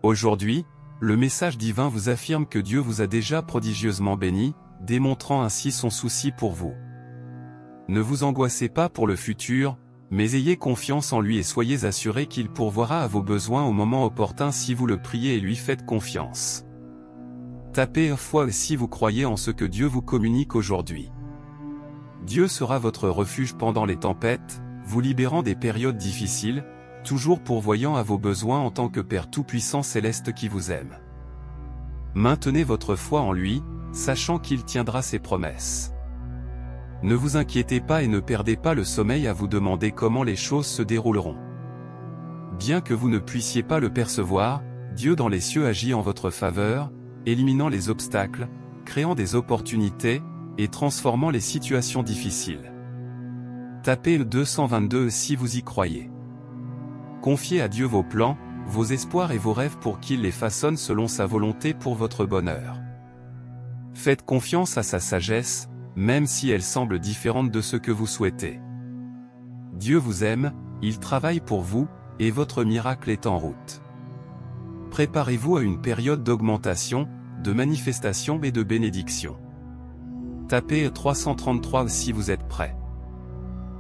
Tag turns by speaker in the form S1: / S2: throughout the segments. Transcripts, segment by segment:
S1: Aujourd'hui, le message divin vous affirme que Dieu vous a déjà prodigieusement béni, démontrant ainsi son souci pour vous. Ne vous angoissez pas pour le futur, mais ayez confiance en lui et soyez assurés qu'il pourvoira à vos besoins au moment opportun si vous le priez et lui faites confiance. Tapez foi si vous croyez en ce que Dieu vous communique aujourd'hui. Dieu sera votre refuge pendant les tempêtes, vous libérant des périodes difficiles, toujours pourvoyant à vos besoins en tant que Père Tout-Puissant Céleste qui vous aime. Maintenez votre foi en lui, sachant qu'il tiendra ses promesses. Ne vous inquiétez pas et ne perdez pas le sommeil à vous demander comment les choses se dérouleront. Bien que vous ne puissiez pas le percevoir, Dieu dans les cieux agit en votre faveur, éliminant les obstacles, créant des opportunités, et transformant les situations difficiles. Tapez le 222 si vous y croyez. Confiez à Dieu vos plans, vos espoirs et vos rêves pour qu'il les façonne selon sa volonté pour votre bonheur. Faites confiance à sa sagesse, même si elle semble différente de ce que vous souhaitez. Dieu vous aime, il travaille pour vous, et votre miracle est en route. Préparez-vous à une période d'augmentation, de manifestation et de bénédiction. Tapez 333 si vous êtes prêt.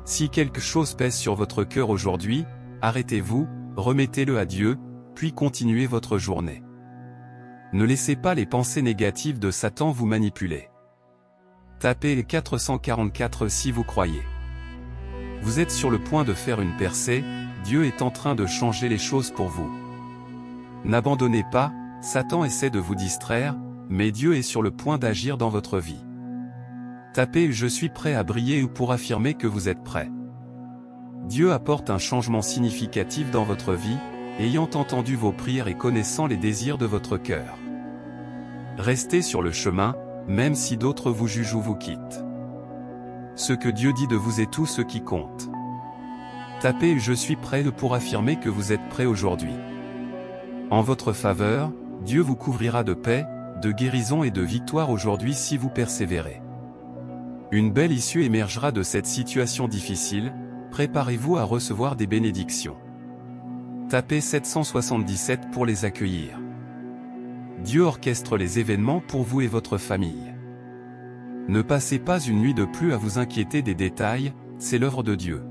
S1: Si quelque chose pèse sur votre cœur aujourd'hui, arrêtez-vous, remettez-le à Dieu, puis continuez votre journée. Ne laissez pas les pensées négatives de Satan vous manipuler. Tapez 444 si vous croyez. Vous êtes sur le point de faire une percée, Dieu est en train de changer les choses pour vous. N'abandonnez pas, Satan essaie de vous distraire, mais Dieu est sur le point d'agir dans votre vie. Tapez « Je suis prêt à briller » ou pour affirmer que vous êtes prêt. Dieu apporte un changement significatif dans votre vie, ayant entendu vos prières et connaissant les désirs de votre cœur. Restez sur le chemin, même si d'autres vous jugent ou vous quittent. Ce que Dieu dit de vous est tout ce qui compte. Tapez « Je suis prêt » pour affirmer que vous êtes prêt aujourd'hui. En votre faveur, Dieu vous couvrira de paix, de guérison et de victoire aujourd'hui si vous persévérez. Une belle issue émergera de cette situation difficile, préparez-vous à recevoir des bénédictions. Tapez 777 pour les accueillir. Dieu orchestre les événements pour vous et votre famille. Ne passez pas une nuit de plus à vous inquiéter des détails, c'est l'œuvre de Dieu.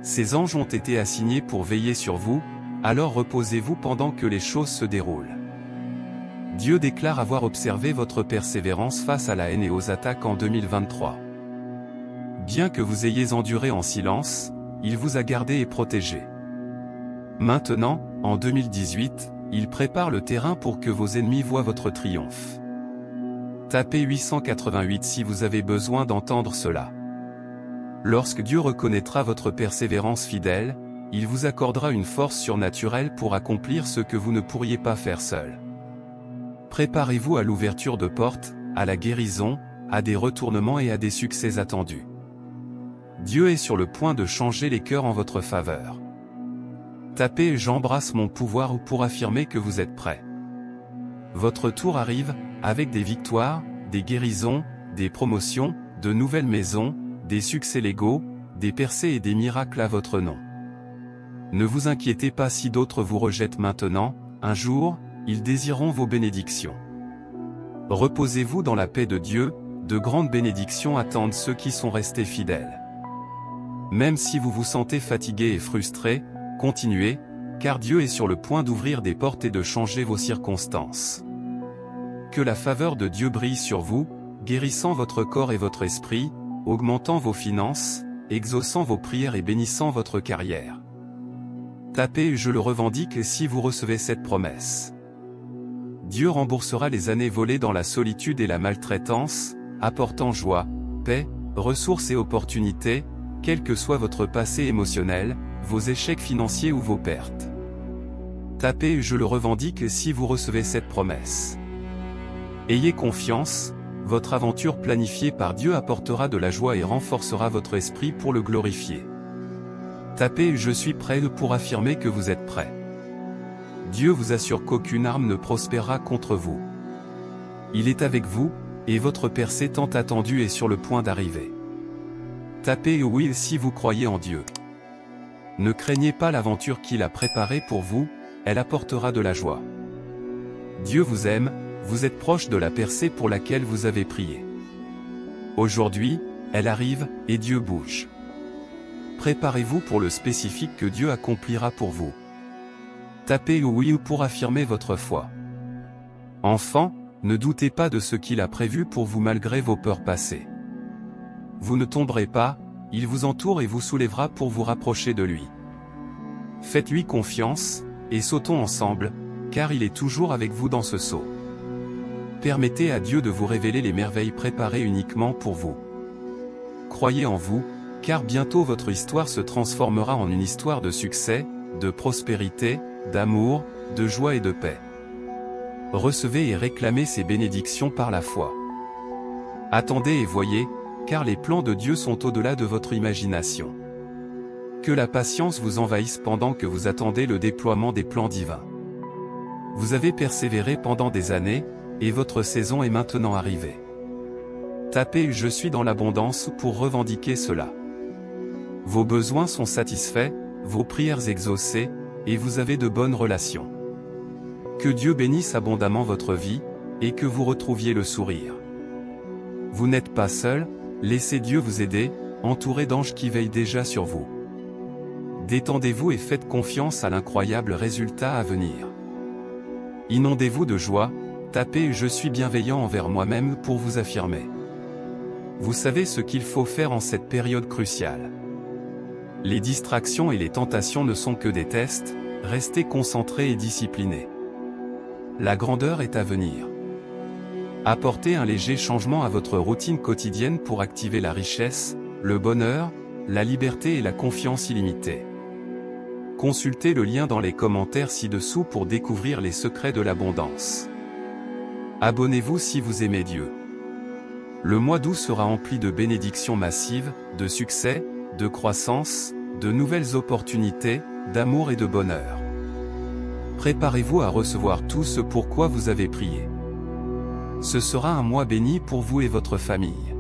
S1: Ces anges ont été assignés pour veiller sur vous, alors reposez-vous pendant que les choses se déroulent. Dieu déclare avoir observé votre persévérance face à la haine et aux attaques en 2023. Bien que vous ayez enduré en silence, il vous a gardé et protégé. Maintenant, en 2018, il prépare le terrain pour que vos ennemis voient votre triomphe. Tapez 888 si vous avez besoin d'entendre cela. Lorsque Dieu reconnaîtra votre persévérance fidèle, il vous accordera une force surnaturelle pour accomplir ce que vous ne pourriez pas faire seul. Préparez-vous à l'ouverture de portes, à la guérison, à des retournements et à des succès attendus. Dieu est sur le point de changer les cœurs en votre faveur. Tapez « J'embrasse mon pouvoir » ou pour affirmer que vous êtes prêt. Votre tour arrive, avec des victoires, des guérisons, des promotions, de nouvelles maisons, des succès légaux, des percées et des miracles à votre nom. Ne vous inquiétez pas si d'autres vous rejettent maintenant, un jour, ils désireront vos bénédictions. Reposez-vous dans la paix de Dieu, de grandes bénédictions attendent ceux qui sont restés fidèles. Même si vous vous sentez fatigué et frustré, continuez, car Dieu est sur le point d'ouvrir des portes et de changer vos circonstances. Que la faveur de Dieu brille sur vous, guérissant votre corps et votre esprit, augmentant vos finances, exaucant vos prières et bénissant votre carrière. Tapez « Je le revendique » si vous recevez cette promesse. Dieu remboursera les années volées dans la solitude et la maltraitance, apportant joie, paix, ressources et opportunités, quel que soit votre passé émotionnel, vos échecs financiers ou vos pertes. Tapez « Je le revendique » si vous recevez cette promesse. Ayez confiance, votre aventure planifiée par Dieu apportera de la joie et renforcera votre esprit pour le glorifier. Tapez « Je suis prêt » pour affirmer que vous êtes prêt. Dieu vous assure qu'aucune arme ne prospérera contre vous. Il est avec vous, et votre percée tant attendue est sur le point d'arriver. Tapez « Oui » si vous croyez en Dieu. Ne craignez pas l'aventure qu'il a préparée pour vous, elle apportera de la joie. Dieu vous aime, vous êtes proche de la percée pour laquelle vous avez prié. Aujourd'hui, elle arrive, et Dieu bouge. Préparez-vous pour le spécifique que Dieu accomplira pour vous. Tapez oui pour affirmer votre foi. Enfant, ne doutez pas de ce qu'il a prévu pour vous malgré vos peurs passées. Vous ne tomberez pas, il vous entoure et vous soulèvera pour vous rapprocher de lui. Faites-lui confiance, et sautons ensemble, car il est toujours avec vous dans ce saut. Permettez à Dieu de vous révéler les merveilles préparées uniquement pour vous. Croyez en vous, car bientôt votre histoire se transformera en une histoire de succès, de prospérité, d'amour, de joie et de paix. Recevez et réclamez ces bénédictions par la foi. Attendez et voyez, car les plans de Dieu sont au-delà de votre imagination. Que la patience vous envahisse pendant que vous attendez le déploiement des plans divins. Vous avez persévéré pendant des années, et votre saison est maintenant arrivée. Tapez « Je suis dans l'abondance » pour revendiquer cela. Vos besoins sont satisfaits, vos prières exaucées, et vous avez de bonnes relations. Que Dieu bénisse abondamment votre vie, et que vous retrouviez le sourire. Vous n'êtes pas seul, laissez Dieu vous aider, entouré d'anges qui veillent déjà sur vous. Détendez-vous et faites confiance à l'incroyable résultat à venir. Inondez-vous de joie, tapez « Je suis bienveillant envers moi-même » pour vous affirmer. Vous savez ce qu'il faut faire en cette période cruciale. Les distractions et les tentations ne sont que des tests, restez concentrés et disciplinés. La grandeur est à venir. Apportez un léger changement à votre routine quotidienne pour activer la richesse, le bonheur, la liberté et la confiance illimitée. Consultez le lien dans les commentaires ci-dessous pour découvrir les secrets de l'abondance. Abonnez-vous si vous aimez Dieu. Le mois d'août sera empli de bénédictions massives, de succès, de croissance, de nouvelles opportunités, d'amour et de bonheur. Préparez-vous à recevoir tout ce pour quoi vous avez prié. Ce sera un mois béni pour vous et votre famille.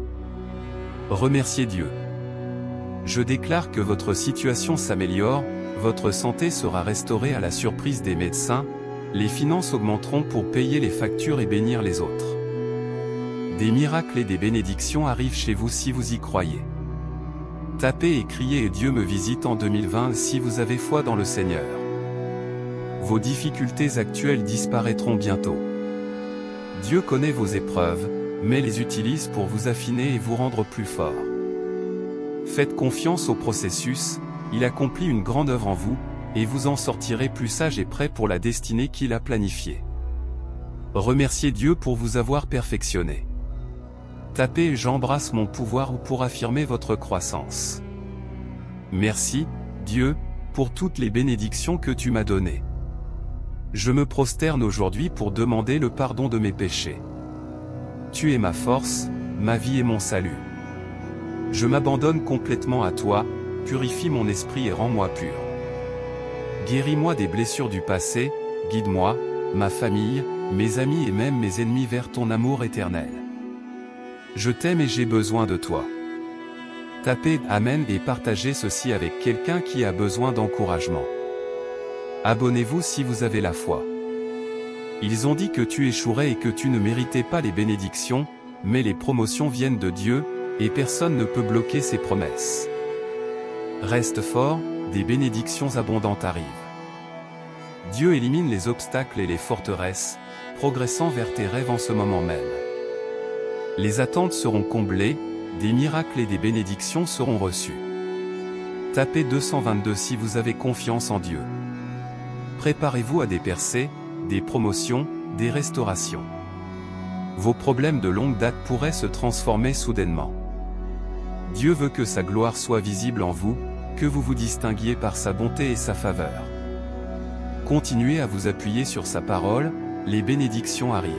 S1: Remerciez Dieu. Je déclare que votre situation s'améliore, votre santé sera restaurée à la surprise des médecins, les finances augmenteront pour payer les factures et bénir les autres. Des miracles et des bénédictions arrivent chez vous si vous y croyez. Tapez et criez et Dieu me visite en 2020 si vous avez foi dans le Seigneur. Vos difficultés actuelles disparaîtront bientôt. Dieu connaît vos épreuves, mais les utilise pour vous affiner et vous rendre plus fort. Faites confiance au processus, il accomplit une grande œuvre en vous, et vous en sortirez plus sage et prêt pour la destinée qu'il a planifiée. Remerciez Dieu pour vous avoir perfectionné. Tapez « J'embrasse mon pouvoir » pour affirmer votre croissance. Merci, Dieu, pour toutes les bénédictions que tu m'as données. Je me prosterne aujourd'hui pour demander le pardon de mes péchés. Tu es ma force, ma vie et mon salut. Je m'abandonne complètement à toi, purifie mon esprit et rends-moi pur. Guéris-moi des blessures du passé, guide-moi, ma famille, mes amis et même mes ennemis vers ton amour éternel. Je t'aime et j'ai besoin de toi. Tapez « Amen » et partagez ceci avec quelqu'un qui a besoin d'encouragement. Abonnez-vous si vous avez la foi. Ils ont dit que tu échouerais et que tu ne méritais pas les bénédictions, mais les promotions viennent de Dieu, et personne ne peut bloquer ses promesses. Reste fort, des bénédictions abondantes arrivent. Dieu élimine les obstacles et les forteresses, progressant vers tes rêves en ce moment même. Les attentes seront comblées, des miracles et des bénédictions seront reçus. Tapez 222 si vous avez confiance en Dieu. Préparez-vous à des percées, des promotions, des restaurations. Vos problèmes de longue date pourraient se transformer soudainement. Dieu veut que sa gloire soit visible en vous, que vous vous distinguiez par sa bonté et sa faveur. Continuez à vous appuyer sur sa parole, les bénédictions arrivent.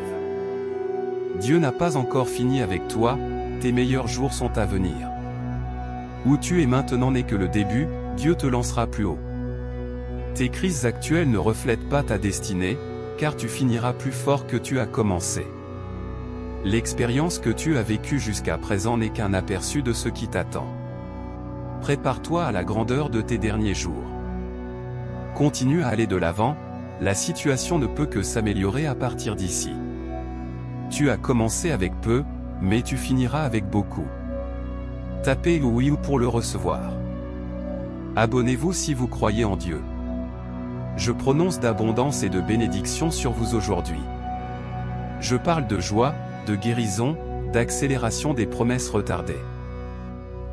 S1: Dieu n'a pas encore fini avec toi, tes meilleurs jours sont à venir. Où tu es maintenant n'est que le début, Dieu te lancera plus haut. Tes crises actuelles ne reflètent pas ta destinée, car tu finiras plus fort que tu as commencé. L'expérience que tu as vécue jusqu'à présent n'est qu'un aperçu de ce qui t'attend. Prépare-toi à la grandeur de tes derniers jours. Continue à aller de l'avant, la situation ne peut que s'améliorer à partir d'ici. Tu as commencé avec peu, mais tu finiras avec beaucoup. Tapez oui ou pour le recevoir. Abonnez-vous si vous croyez en Dieu. Je prononce d'abondance et de bénédiction sur vous aujourd'hui. Je parle de joie, de guérison, d'accélération des promesses retardées.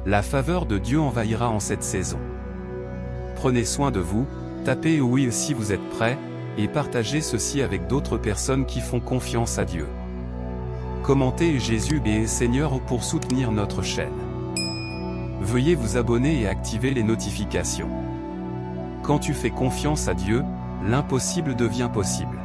S1: La faveur de Dieu envahira en cette saison. Prenez soin de vous, tapez oui si vous êtes prêts, et partagez ceci avec d'autres personnes qui font confiance à Dieu. Commentez Jésus est Seigneur pour soutenir notre chaîne. Veuillez vous abonner et activer les notifications. Quand tu fais confiance à Dieu, l'impossible devient possible.